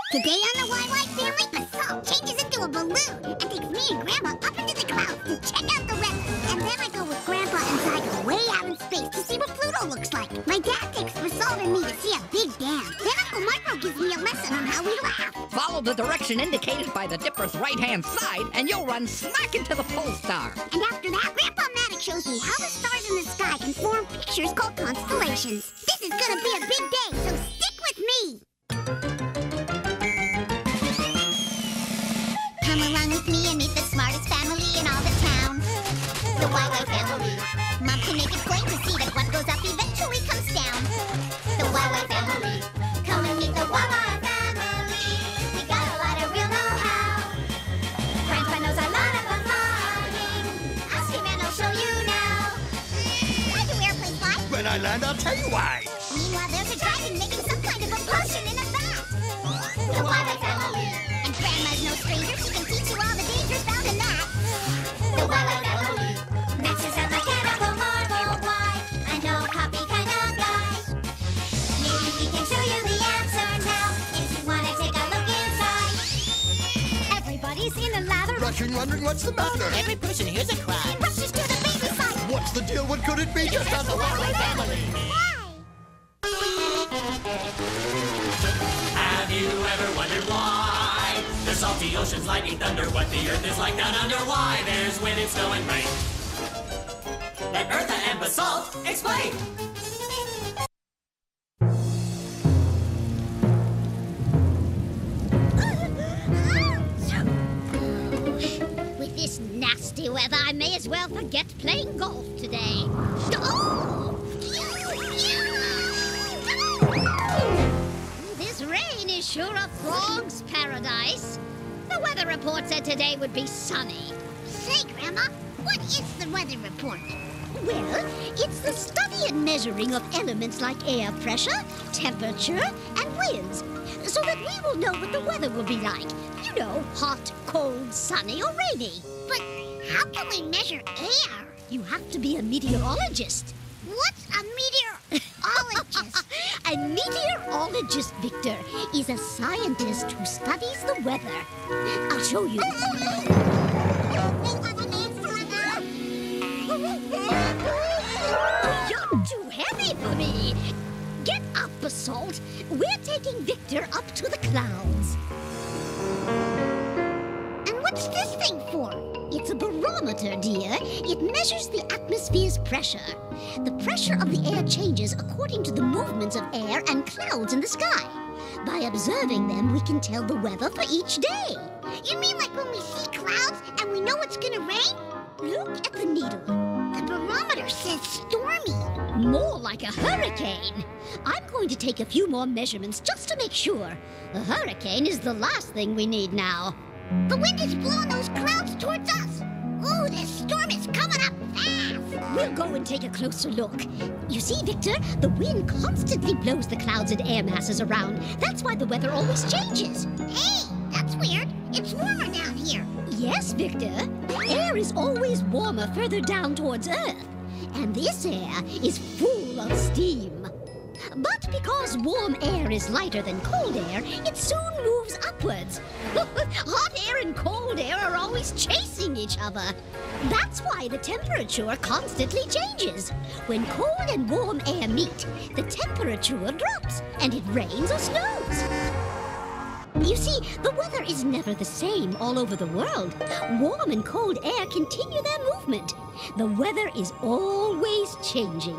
Today on the YY family, the salt changes into a balloon and takes me and Grandma up into the clouds to check out the weather. And then I go with Grandpa inside way out in space to see what Pluto looks like. My dad takes Basalt and me to see a big dam. Then Uncle Micro gives me a lesson on how we laugh. Follow the direction indicated by the dipper's right-hand side, and you'll run smack into the pole star. And after that, Grandpa Maddox shows me how the stars in the sky can form pictures called constellations. This is gonna be a big day, so stick with me. Come along with me and meet the smartest family in all the town. The YY family. Mom can make it plain to see that what goes up eventually comes down. The YY family. Come and meet the YY family. We got a lot of real know-how. Grandpa knows a lot about flying. Ask him and I'll show you now. Why do airplanes fly? When I land, I'll tell you why. Meanwhile, there's a dragon making some kind of a potion in a vat. The YY family. And Grandma's no stranger. She can teach you all the dangers found in that. The YY family. Max is a mechanical marvel. Why? I know copy kind of guy. Maybe we can show you the answer now. If you want to take a look inside. Everybody's in a lather. Rushing, wondering what's the matter. Every person here's a cry. He rushes to the baby side. What's the deal? What could it be? Just as the YY family. Have you ever wondered why the salty oceans, lightning, thunder, what the earth is like down under? Why there's wind and snow and rain? Let Eartha and Basalt explain. With this nasty weather, I may as well forget playing golf today. Oh! This rain is sure a frog's paradise. The weather report said today would be sunny. Say, Grandma, what is the weather report? Well, it's the study and measuring of elements like air pressure, temperature, and winds, so that we will know what the weather will be like. You know, hot, cold, sunny, or rainy. But how can we measure air? You have to be a meteorologist. What's a meteorologist? A meteorologist, Victor, is a scientist who studies the weather. I'll show you. You're too heavy for me. Get up, Basalt. We're taking Victor up to the clouds. And what's this thing for? It's a barometer, dear. It measures the atmosphere's pressure. The pressure of the air changes according to the movements of air and clouds in the sky. By observing them, we can tell the weather for each day. You mean like when we see clouds and we know it's gonna rain? Look at the needle. The barometer says stormy. More like a hurricane. I'm going to take a few more measurements just to make sure. A hurricane is the last thing we need now. The wind is blowing those clouds towards us. Ooh, this storm is coming up fast. We'll go and take a closer look. You see, Victor, the wind constantly blows the clouds and air masses around. That's why the weather always changes. Hey, that's weird. It's warmer down here. Yes, Victor. Air is always warmer further down towards Earth. And this air is full of steam. But because warm air is lighter than cold air, it soon moves upwards. Hot air and cold air are always chasing each other. That's why the temperature constantly changes. When cold and warm air meet, the temperature drops and it rains or snows. You see, the weather is never the same all over the world. Warm and cold air continue their movement. The weather is always changing.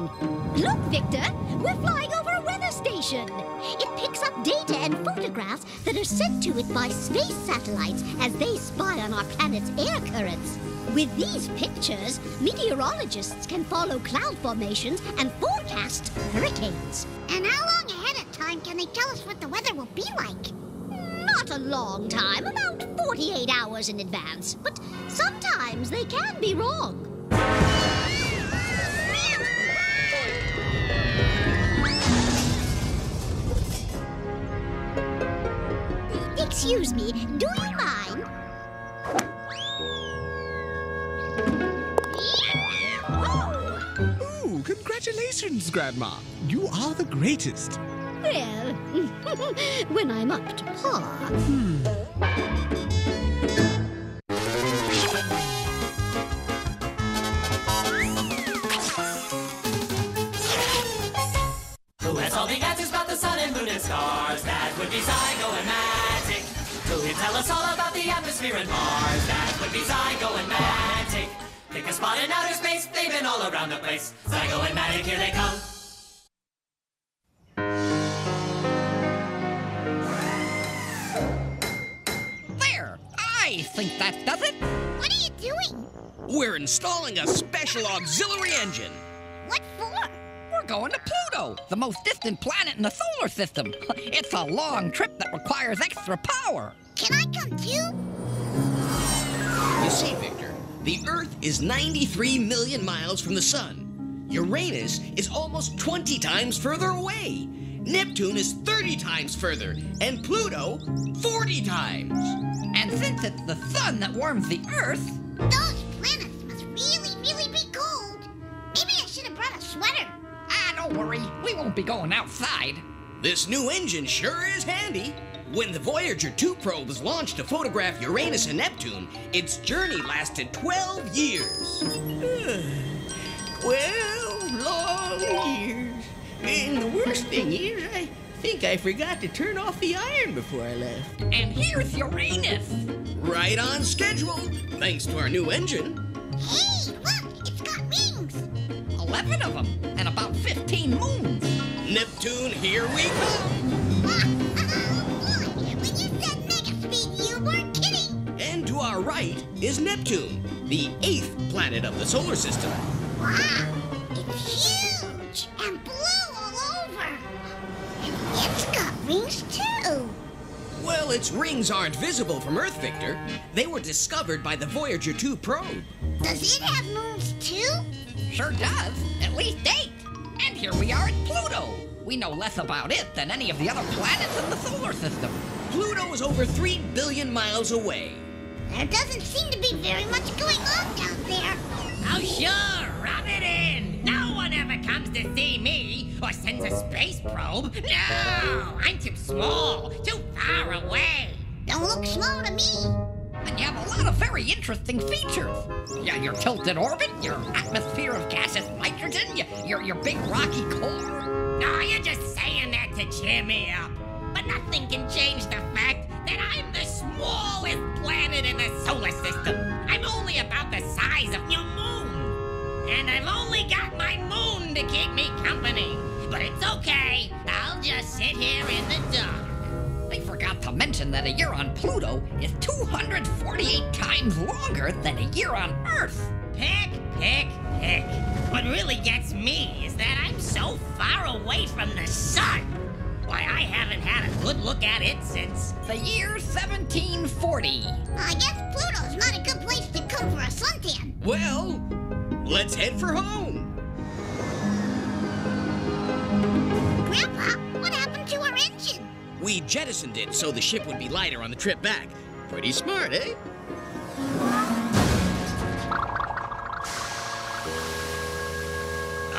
Look, Victor, we're flying over a weather station. It picks up data and photographs that are sent to it by space satellites as they spy on our planet's air currents. With these pictures, meteorologists can follow cloud formations and forecast hurricanes. And how long ahead of time can they tell us what the weather will be like? Not a long time, about 48 hours in advance. But sometimes they can be wrong. Excuse me, do you mind? Ooh, congratulations, Grandma. You are the greatest. Well, when I'm up to par. Who has all the answers about the sun and moon and stars? That would be Zygo and Magic. Who can tell us all about the atmosphere and Mars? That would be Zygo and Magic. Pick a spot in outer space, they've been all around the place. Zygo and Magic, here they come. There! I think that does it. What are you doing? We're installing a special auxiliary engine. What for? We're going to Pluto, the most distant planet in the solar system. It's a long trip that requires extra power. Can I come too? You see, Victor, the Earth is 93 million miles from the Sun. Uranus is almost 20 times further away. Neptune is 30 times further, and Pluto 40 times. And since it's the sun that warms the Earth, Those planets must really be cold. Maybe I should have brought a sweater. don't worry, we won't be going outside. This new engine sure is handy. When the Voyager 2 probe was launched to photograph Uranus and Neptune, its journey lasted 12 years. 12 long years. And the worst thing is, I think I forgot to turn off the iron before I left. And here's Uranus. Right on schedule, thanks to our new engine. Hey, look, it's got rings. 11 of them, and about 15 moons. Neptune, here we come. Boy, when you said mega speed, you weren't kidding. And to our right is Neptune, the 8th planet of the solar system. Wow, it's huge and blue all over. And it's got rings too. Well, its rings aren't visible from Earth, Victor. They were discovered by the Voyager 2 probe. Does it have moons too? Sure does, at least 8. And here we are at Pluto. We know less about it than any of the other planets in the solar system. Pluto is over 3 billion miles away. There doesn't seem to be very much going on down there. Oh, sure, rub it in. No one ever comes to see me or sends a space probe. No, I'm too small, too far away. Don't look small to me. And you have a lot of very interesting features. Yeah, your tilted orbit, your atmosphere of gaseous nitrogen, your big rocky core. No, you're just saying that to cheer me up. But nothing can change the fact that I'm the smallest planet in the solar system. I'm only about the size of your moon. And I've only got my moon to keep me company. But it's okay. I'll just sit here in the dark. I forgot to mention that a year on Pluto is 248 times longer than a year on Earth. Pick. What really gets me is that I'm so far away from the sun. Why, I haven't had a good look at it since... The year 1740. I guess Pluto's not a good place to come for a suntan. Well, let's head for home. Grandpa, what happened to our engine? We jettisoned it so the ship would be lighter on the trip back. Pretty smart, eh?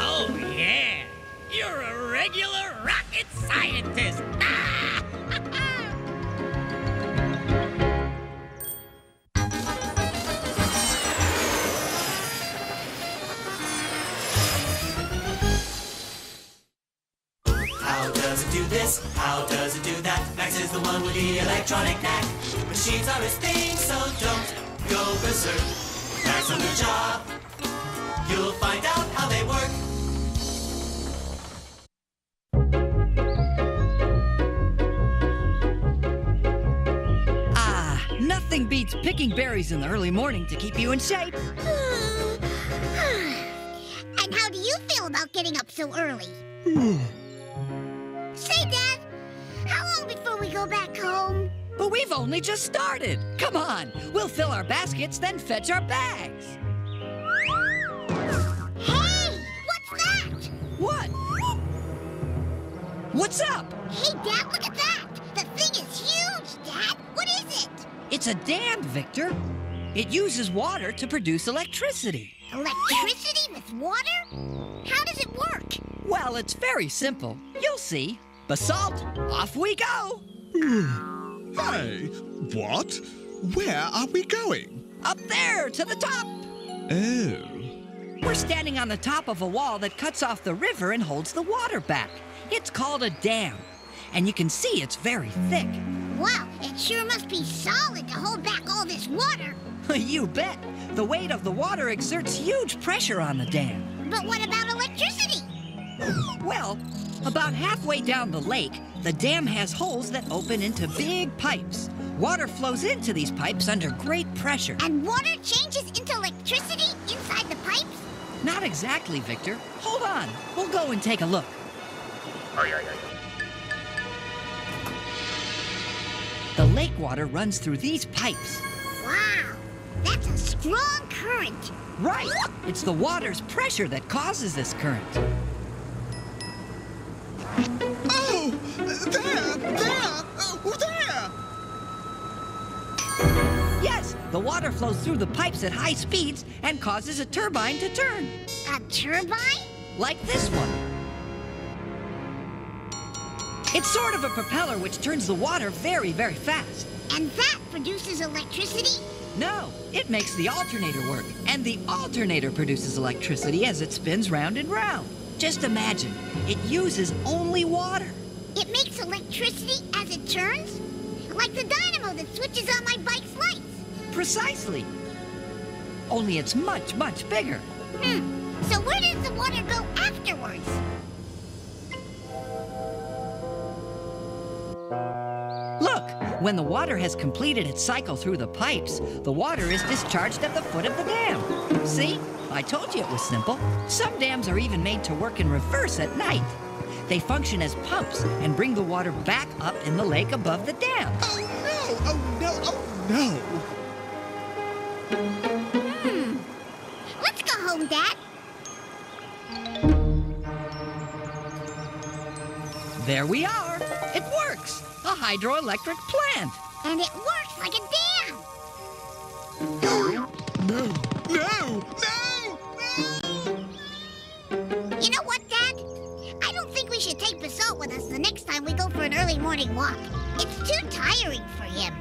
Oh, yeah. You're a regular rocket scientist. How does it do this? How does it do that? Max is the one with the electronic knack. Machines are his thing, so don't go berserk. Max on the job. You'll find out how they work. Nothing beats picking berries in the early morning to keep you in shape. And how do you feel about getting up so early? Say, Dad, how long before we go back home? But we've only just started. Come on, we'll fill our baskets, then fetch our bags. Hey, what's that? What? What's up? Hey, Dad, look at that. The thing is huge, Dad. What is it? It's a dam, Victor. It uses water to produce electricity. Electricity with water? How does it work? Well, it's very simple. You'll see. Basalt, off we go. Hey, what? Where are we going? Up there, to the top. Oh. We're standing on the top of a wall that cuts off the river and holds the water back. It's called a dam. And you can see it's very thick. Wow, it sure must be solid to hold back all this water. You bet. The weight of the water exerts huge pressure on the dam. But what about electricity? Well, about halfway down the lake, the dam has holes that open into big pipes. Water flows into these pipes under great pressure. And water changes into electricity inside the pipes? Not exactly, Victor. Hold on. We'll go and take a look. The lake water runs through these pipes. Wow, that's a strong current. Right. It's the water's pressure that causes this current. Oh, there! Oh, there! Yes, the water flows through the pipes at high speeds and causes a turbine to turn. A turbine? Like this one. It's sort of a propeller which turns the water very, very fast. And that produces electricity? No, it makes the alternator work, and the alternator produces electricity as it spins round and round. Just imagine, it uses only water. It makes electricity as it turns? Like the dynamo that switches on my bike's lights. Precisely. Only it's much, much bigger. So where does the water go afterwards? Look, when the water has completed its cycle through the pipes, the water is discharged at the foot of the dam. See? I told you it was simple. Some dams are even made to work in reverse at night. They function as pumps and bring the water back up in the lake above the dam. Oh, no! Let's go home, Dad. There we are. It works. A hydroelectric plant. And it works like a dam. No! You know what, Dad? I don't think we should take Basalt with us the next time we go for an early morning walk. It's too tiring for him.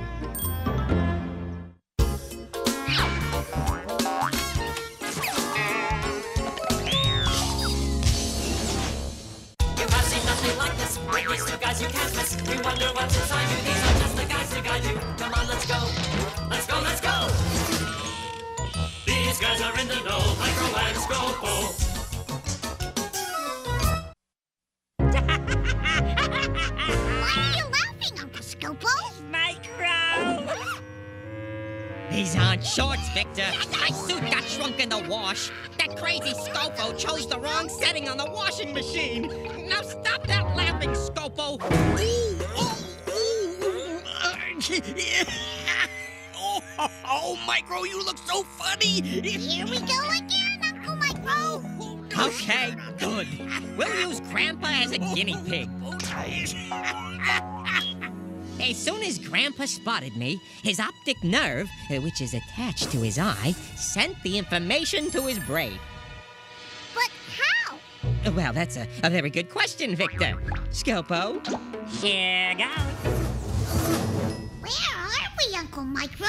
You have seen nothing like this. With these two guys you can't miss. You wonder what's inside you. These are just the guys to guide you. Come on, let's go. Let's go, let's go. These guys are in the know. Micro and Scopo. Why are you laughing, Uncle Scopo? Micro! These aren't shorts, Victor. My suit got shrunk in the wash. That crazy Scopo chose the wrong setting on the washing machine. Now stop that laughing, Scopo. Oh, Micro, you look so funny. Here we go again, Uncle Micro. Okay, good. We'll use Grandpa as a guinea pig. As soon as Grandpa spotted me, his optic nerve, which is attached to his eye, sent the information to his brain. But how? Well, that's a very good question, Victor. Scopo, here goes. Where are we, Uncle Micro?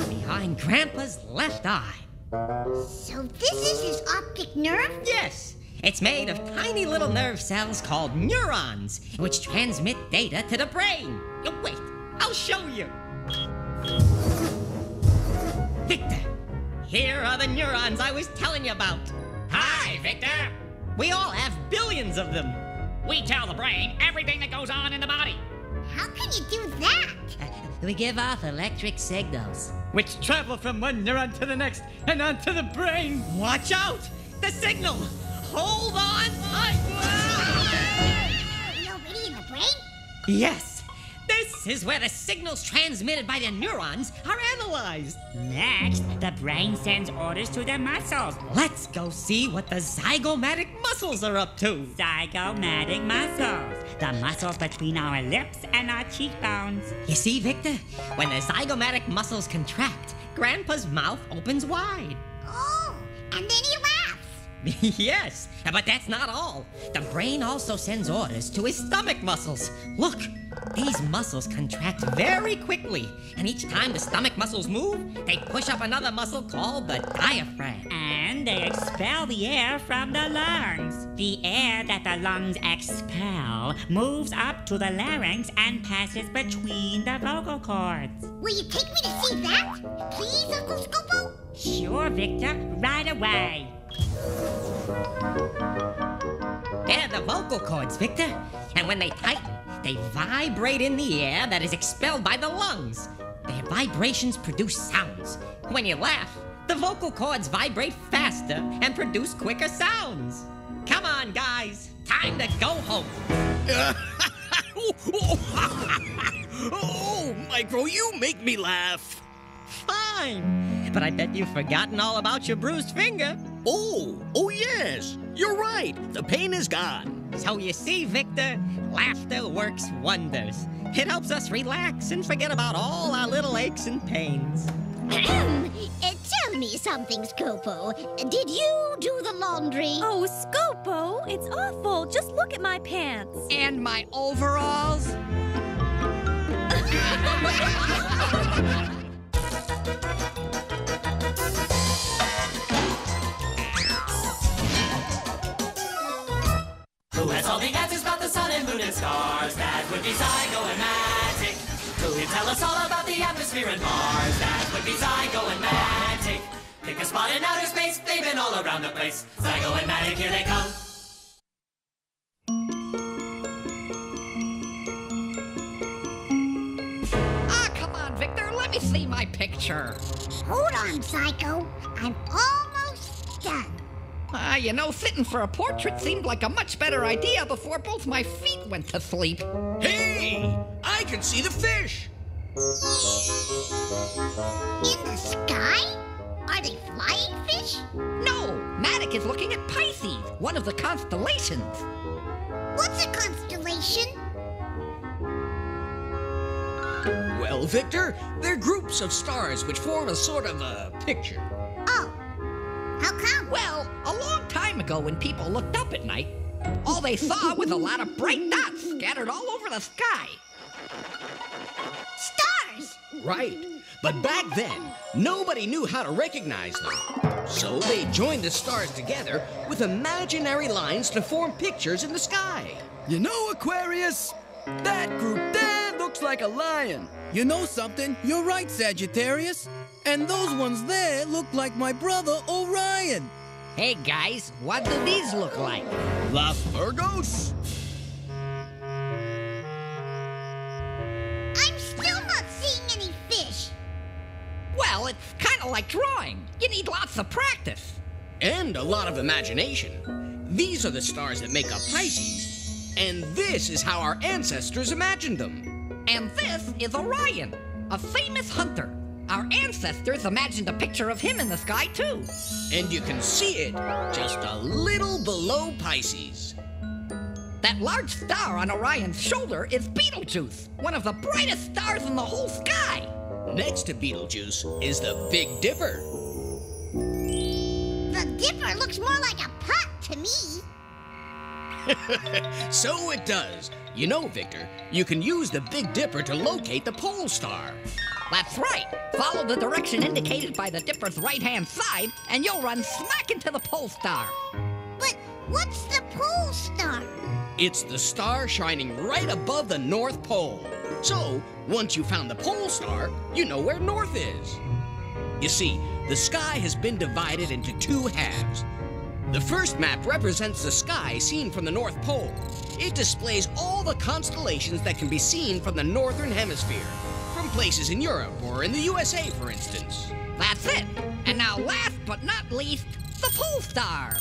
Behind Grandpa's left eye. So this is his optic nerve? Yes, it's made of tiny little nerve cells called neurons, which transmit data to the brain. Oh, wait, I'll show you. Victor, here are the neurons I was telling you about. Hi, Victor. We all have billions of them. We tell the brain everything that goes on in the body, How can you do that? We give off electric signals. which travel from one neuron to the next and onto the brain. Watch out! The signal! Hold on! Are we already in the brain? Yes! This is where the signals transmitted by the neurons are analyzed. Next, the brain sends orders to the muscles. Let's go see what the zygomatic muscles are up to. Zygomatic muscles. The muscles between our lips and our cheekbones. You see, Victor? When the zygomatic muscles contract, Grandpa's mouth opens wide. Oh, and then he laughs. Yes, but that's not all. The brain also sends orders to his stomach muscles. Look, these muscles contract very quickly, and each time the stomach muscles move, they push up another muscle called the diaphragm. And they expel the air from the lungs. The air that the lungs expel moves up to the larynx and passes between the vocal cords. Will you take me to see that? Please, Uncle Scopo? Sure, Victor, right away. They're the vocal cords, Victor. And when they tighten, they vibrate in the air that is expelled by the lungs. Their vibrations produce sounds. When you laugh, the vocal cords vibrate faster and produce quicker sounds. Come on, guys. Time to go home. Oh, Micro, you make me laugh. Fine. But I bet you've forgotten all about your bruised finger. Oh yes. You're right. The pain is gone. So you see, Victor, laughter works wonders. It helps us relax and forget about all our little aches and pains. Tell me something, Scopo. Did you do the laundry? Oh, Scopo, it's awful. Just look at my pants. And my overalls? Who has all the answers about the sun and moon and stars? That would be Zygo and Magic. Who can tell us all about the atmosphere and Mars? That would be Zygo and Magic. Pick a spot in outer space, they've been all around the place. Zygo and Magic, here they come. Ah, come on, Victor, let me see my picture. Hold on, Psycho. I'm almost done. You know, sitting for a portrait seemed like a much better idea before both my feet went to sleep. Hey, I can see the fish. In the sky? Are they flying fish? No, Matic is looking at Pisces, one of the constellations. What's a constellation? Well, Victor, they're groups of stars which form a sort of a picture. Oh. How come? Well, a long time ago when people looked up at night, all they saw was a lot of bright dots scattered all over the sky. Stars! Right. But back then, nobody knew how to recognize them. So they joined the stars together with imaginary lines to form pictures in the sky. You know, Aquarius, that group there looks like a lion. You know something? You're right, Sagittarius. And those ones there look like my brother, Orion. Hey, guys, what do these look like? Las Virgos. I'm still not seeing any fish. Well, it's kind of like drawing. You need lots of practice. And a lot of imagination. These are the stars that make up Pisces. And this is how our ancestors imagined them. And this is Orion, a famous hunter. Our ancestors imagined a picture of him in the sky, too. And you can see it just a little below Pisces. That large star on Orion's shoulder is Betelgeuse, one of the brightest stars in the whole sky. Next to Betelgeuse is the Big Dipper. The Dipper looks more like a pot to me. So it does. You know, Victor, you can use the Big Dipper to locate the pole star. That's right. Follow the direction indicated by the Dipper's right-hand side, and you'll run smack into the pole star. But what's the pole star? It's the star shining right above the North Pole. So, once you found the pole star, you know where north is. You see, the sky has been divided into two halves. The first map represents the sky seen from the North Pole. It displays all the constellations that can be seen from the Northern Hemisphere, from places in Europe or in the USA, for instance. That's it. And now, last but not least, the pole star.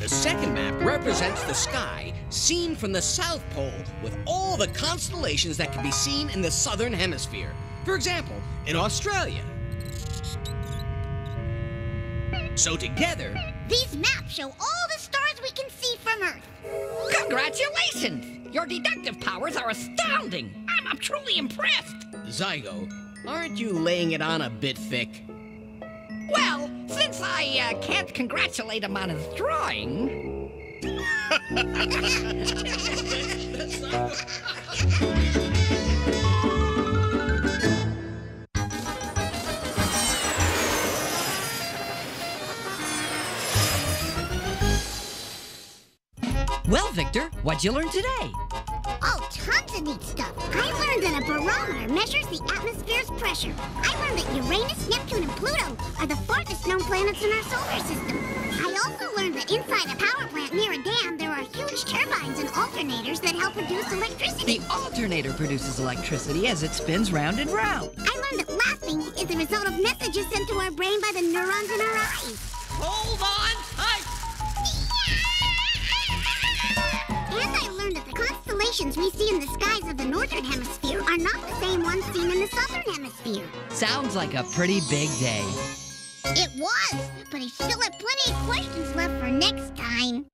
The second map represents the sky seen from the South Pole with all the constellations that can be seen in the Southern Hemisphere. For example, in Australia. So together, these maps show all the stars we can see from Earth. Congratulations! Your deductive powers are astounding. I'm truly impressed. Zygo, aren't you laying it on a bit thick? Well, since I can't congratulate him on his drawing... Well, Victor, what'd you learn today? Oh, tons of neat stuff. I learned that a barometer measures the atmosphere's pressure. I learned that Uranus, Neptune, and Pluto are the farthest known planets in our solar system. I also learned that inside a power plant near a dam, there are huge turbines and alternators that help produce electricity. The alternator produces electricity as it spins round and round. I learned that laughing is the result of messages sent to our brain by the neurons in our eyes. Hold on tight! And I learned that the constellations we see in the skies of the northern hemisphere are not the same ones seen in the southern hemisphere. Sounds like a pretty big day. It was, but I still have plenty of questions left for next time.